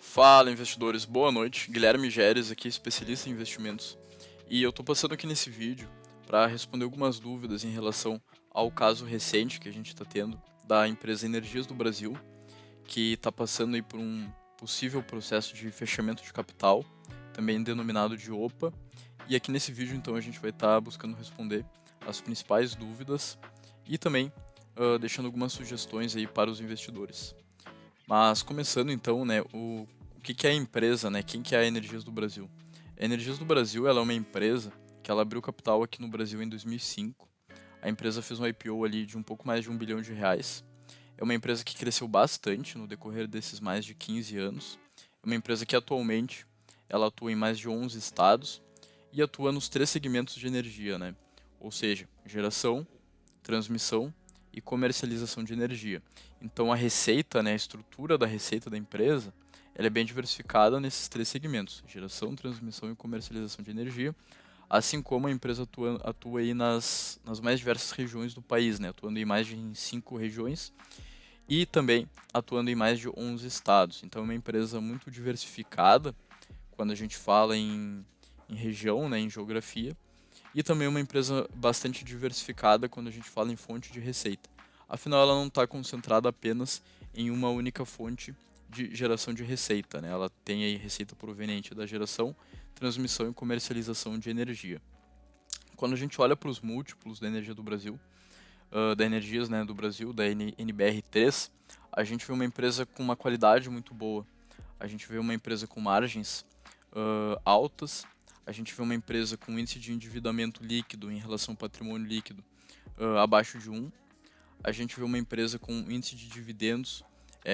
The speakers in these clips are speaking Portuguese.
Fala, investidores, boa noite. Guilherme Geres aqui, especialista em investimentos. E eu estou passando aqui nesse vídeo para responder algumas dúvidas em relação ao caso recente que a gente está tendo da empresa Energias do Brasil, que está passando aí por um possível processo de fechamento de capital, também denominado de OPA. E aqui nesse vídeo, então, a gente vai estar buscando responder as principais dúvidas e também deixando algumas sugestões aí para os investidores. Mas começando então, né, o que é a empresa, né? Quem que é a Energias do Brasil? A Energias do Brasil, ela é uma empresa que ela abriu capital aqui no Brasil em 2005. A empresa fez um IPO ali de um pouco mais de R$ 1 bilhão. É uma empresa que cresceu bastante no decorrer desses mais de 15 anos. É uma empresa que atualmente ela atua em mais de 11 estados e atua nos três segmentos de energia, né? Ou seja, geração, transmissão e comercialização de energia. Então a receita, né, a estrutura da receita da empresa, ela é bem diversificada nesses três segmentos: geração, transmissão e comercialização de energia, assim como a empresa atua aí nas mais diversas regiões do país, né, atuando em mais de 5 regiões e também atuando em mais de 11 estados. Então é uma empresa muito diversificada quando a gente fala em região, né, em geografia, e também uma empresa bastante diversificada quando a gente fala em fonte de receita. Afinal, ela não está concentrada apenas em uma única fonte de geração de receita, né? Ela tem aí receita proveniente da geração, transmissão e comercialização de energia. Quando a gente olha para os múltiplos da energia do Brasil, da Energias, né, do Brasil, da NBR3, a gente vê uma empresa com uma qualidade muito boa. A gente vê uma empresa com margens altas. A gente vê uma empresa com índice de endividamento líquido em relação ao patrimônio líquido abaixo de 1. A gente vê uma empresa com índice de dividendos,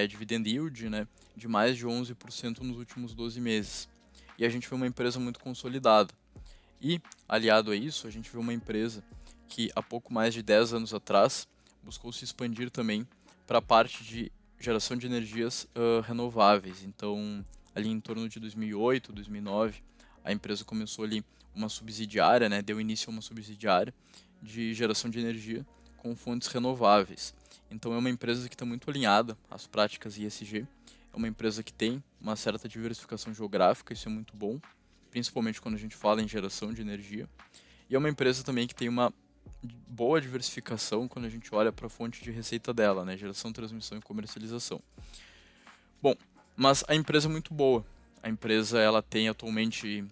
dividend yield, né, de mais de 11% nos últimos 12 meses. E a gente vê uma empresa muito consolidada. E, aliado a isso, a gente vê uma empresa que há pouco mais de 10 anos atrás buscou se expandir também para a parte de geração de energias renováveis. Então, ali em torno de 2008, 2009, a empresa começou ali uma subsidiária, né, deu início a uma subsidiária de geração de energia com fontes renováveis. Então, é uma empresa que está muito alinhada às práticas ESG. É uma empresa que tem uma certa diversificação geográfica, isso é muito bom, principalmente quando a gente fala em geração de energia. E é uma empresa também que tem uma boa diversificação quando a gente olha para a fonte de receita dela, né? Geração, transmissão e comercialização. Bom, mas a empresa é muito boa. A empresa ela tem atualmente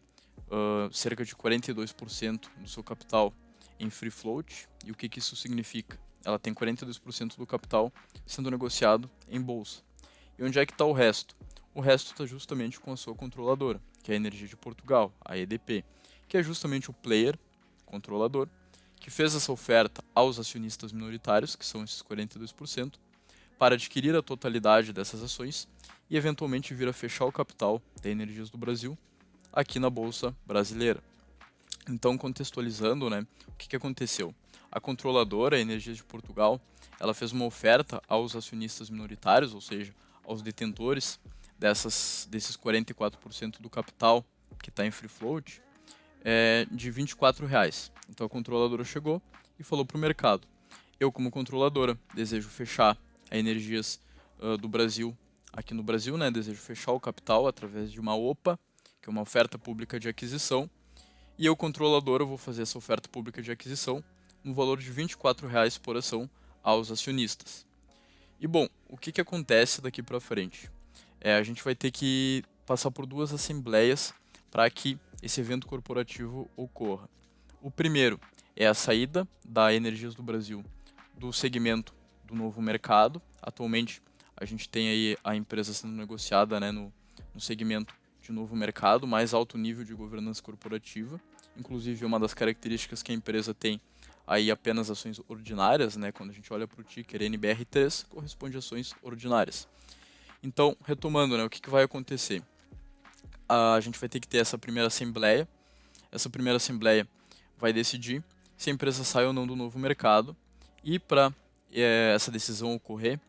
cerca de 42% do seu capital em free float. E o que, que isso significa? Ela tem 42% do capital sendo negociado em bolsa. E onde é que está o resto? O resto está justamente com a sua controladora, que é a Energia de Portugal, a EDP, que é justamente o player controlador que fez essa oferta aos acionistas minoritários, que são esses 42%, para adquirir a totalidade dessas ações e eventualmente vir a fechar o capital da Energias do Brasil aqui na Bolsa Brasileira. Então, contextualizando, né, o que, que aconteceu? A controladora, a Energias de Portugal, ela fez uma oferta aos acionistas minoritários, ou seja, aos detentores desses 44% do capital que está em free float, de R$ 24. Então a controladora chegou e falou para o mercado: eu, como controladora, desejo fechar a Energias do Brasil aqui no Brasil, né? Desejo fechar o capital através de uma OPA, que é uma oferta pública de aquisição, e eu, controladora, vou fazer essa oferta pública de aquisição no valor de R$ 24 por ação aos acionistas. E bom, o que, que acontece daqui para frente? A gente vai ter que passar por duas assembleias para que esse evento corporativo ocorra. O primeiro é a saída da Energias do Brasil do segmento do novo mercado. Atualmente, a gente tem aí a empresa sendo negociada, né, no segmento de novo mercado, mais alto nível de governança corporativa. Inclusive, uma das características que a empresa tem aí apenas ações ordinárias, né, quando a gente olha para o ticker NBR3, corresponde a ações ordinárias. Então, retomando, né, o que, que vai acontecer? A gente vai ter que ter essa primeira assembleia. Essa primeira assembleia vai decidir se a empresa sai ou não do novo mercado. E para essa decisão ocorrer,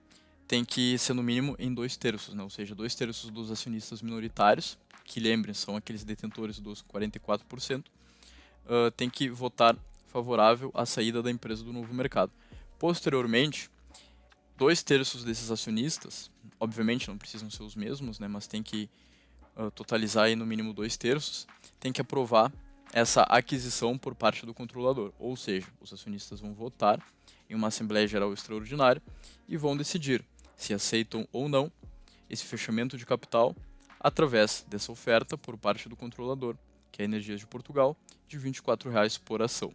tem que ser no mínimo em 2/3, né? Ou seja, 2/3 dos acionistas minoritários, que lembrem, são aqueles detentores dos 44%, tem que votar favorável à saída da empresa do novo mercado. Posteriormente, 2/3 desses acionistas, obviamente não precisam ser os mesmos, né, mas tem que totalizar aí no mínimo 2/3, tem que aprovar essa aquisição por parte do controlador. Ou seja, os acionistas vão votar em uma Assembleia Geral Extraordinária e vão decidir se aceitam ou não esse fechamento de capital através dessa oferta por parte do controlador, que é a Energias de Portugal, de R$ 24 por ação.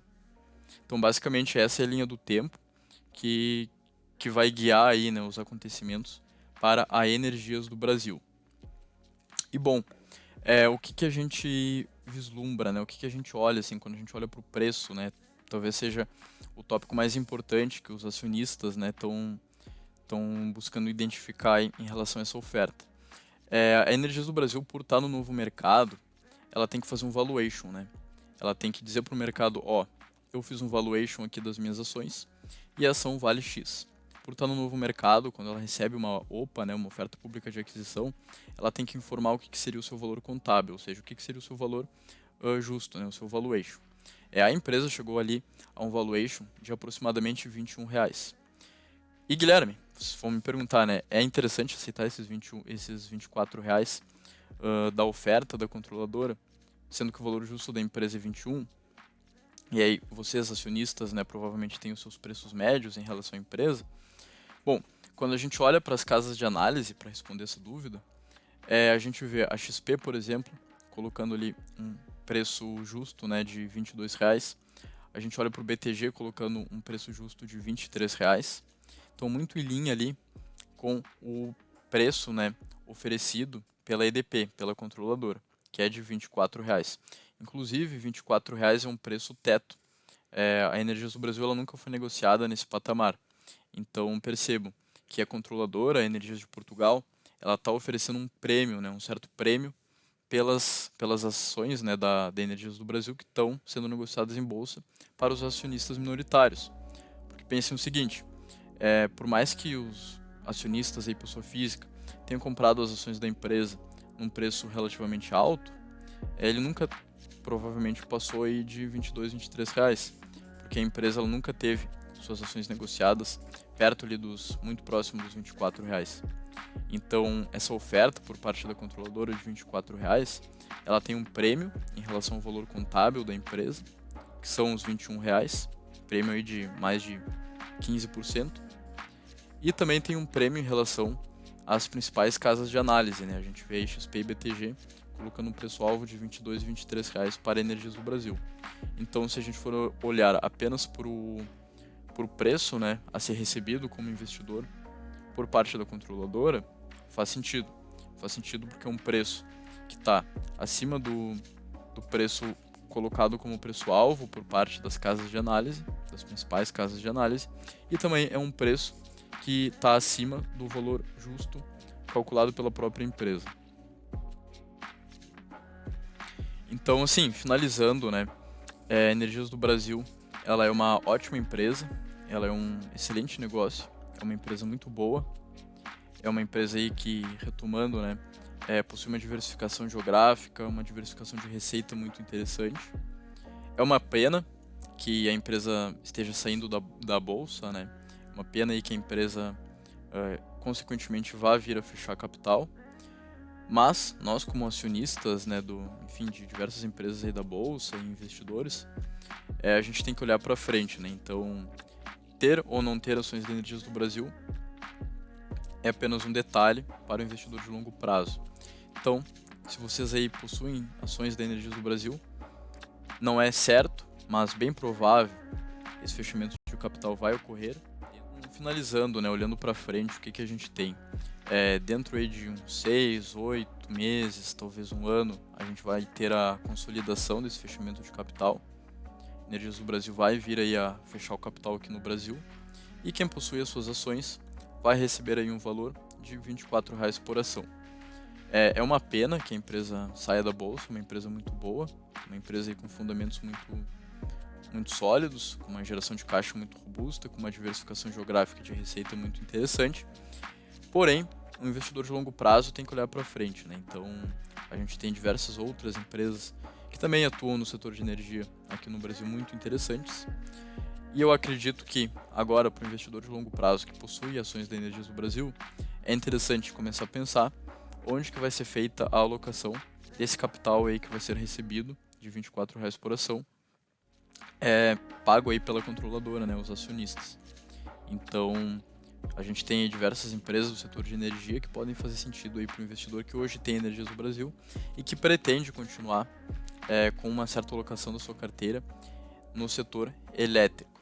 Então, basicamente, essa é a linha do tempo que vai guiar aí, né, os acontecimentos para a Energias do Brasil. E bom, o que a gente vislumbra, né? O que a gente olha assim quando a gente olha para o preço, né? Talvez seja o tópico mais importante que os acionistas, né, estão buscando identificar em relação a essa oferta. A Energias do Brasil, por estar no novo mercado, ela tem que fazer um valuation, né? Ela tem que dizer para o mercado, eu fiz um valuation aqui das minhas ações e a ação vale X. Por estar no novo mercado, quando ela recebe uma OPA, né, uma oferta pública de aquisição, ela tem que informar o que seria o seu valor contábil, ou seja, o que seria o seu valor justo, né, o seu valuation. A empresa chegou ali a um valuation de aproximadamente R$ 21. E Guilherme, se for me perguntar, né, é interessante aceitar esses R$ 24 da oferta da controladora, sendo que o valor justo da empresa é 21? E aí vocês, acionistas, né, provavelmente têm os seus preços médios em relação à empresa. Bom, quando a gente olha para as casas de análise para responder essa dúvida, a gente vê a XP, por exemplo, colocando ali um preço justo, né, de R$ 22. A gente olha para o BTG colocando um preço justo de R$ 23. Então, muito em linha ali com o preço, né, oferecido pela EDP, pela controladora, que é de R$ 24. Inclusive, R$ 24 é um preço teto. A Energias do Brasil ela nunca foi negociada nesse patamar. Então, percebo que a controladora, a Energias de Portugal, ela está oferecendo um prêmio, né, um certo prêmio pelas ações, né, da Energias do Brasil que estão sendo negociadas em bolsa para os acionistas minoritários. Porque pensem o seguinte, por mais que os acionistas, aí, pessoa física, tenham comprado as ações da empresa num preço relativamente alto, ele nunca provavelmente passou aí de R$ 22, R$ 23, porque a empresa ela nunca teve suas ações negociadas perto ali muito próximo dos R$ 24. Então, essa oferta por parte da controladora de R$ 24, ela tem um prêmio em relação ao valor contábil da empresa, que são os R$ 21, prêmio aí de mais de 15%, e também tem um prêmio em relação às principais casas de análise, né? A gente vê a XP e BTG colocando um preço-alvo de R$ 22 e R$ 23 para Energias do Brasil. Então, se a gente for olhar apenas por preço, né, a ser recebido como investidor por parte da controladora, faz sentido. Faz sentido porque é um preço que está acima do preço colocado como preço-alvo por parte das casas de análise, das principais casas de análise, e também é um preço que está acima do valor justo calculado pela própria empresa. Então, assim, finalizando, né, Energias do Brasil, ela é uma ótima empresa, ela é um excelente negócio, é uma empresa muito boa, é uma empresa aí que, retomando, né, possui uma diversificação geográfica, uma diversificação de receita muito interessante. É uma pena que a empresa esteja saindo da bolsa, né? Uma pena aí que a empresa, consequentemente, vá vir a fechar capital. Mas nós, como acionistas, né, de diversas empresas aí da bolsa e investidores, a gente tem que olhar para frente, né? Então, ter ou não ter ações de Energias do Brasil é apenas um detalhe para o investidor de longo prazo. Então, se vocês aí possuem ações da Energias do Brasil, não é certo, mas bem provável, esse fechamento de capital vai ocorrer. Finalizando, né, olhando para frente, o que a gente tem? Dentro aí de uns 6, 8 meses, talvez um ano, a gente vai ter a consolidação desse fechamento de capital. Energias do Brasil vai vir aí a fechar o capital aqui no Brasil. E quem possui as suas ações vai receber aí um valor de R$ 24 por ação. É uma pena que a empresa saia da bolsa, uma empresa muito boa, uma empresa aí com fundamentos muito sólidos, com uma geração de caixa muito robusta, com uma diversificação geográfica de receita muito interessante. Porém, um investidor de longo prazo tem que olhar para frente, né? Então, a gente tem diversas outras empresas que também atuam no setor de energia aqui no Brasil muito interessantes. E eu acredito que agora, para o investidor de longo prazo que possui ações da Energias do Brasil, é interessante começar a pensar onde que vai ser feita a alocação desse capital aí que vai ser recebido de R$ 24 por ação, pago aí pela controladora, né, os acionistas. Então, a gente tem aí diversas empresas do setor de energia que podem fazer sentido aí para o investidor que hoje tem Energias do Brasil e que pretende continuar com uma certa alocação da sua carteira no setor elétrico.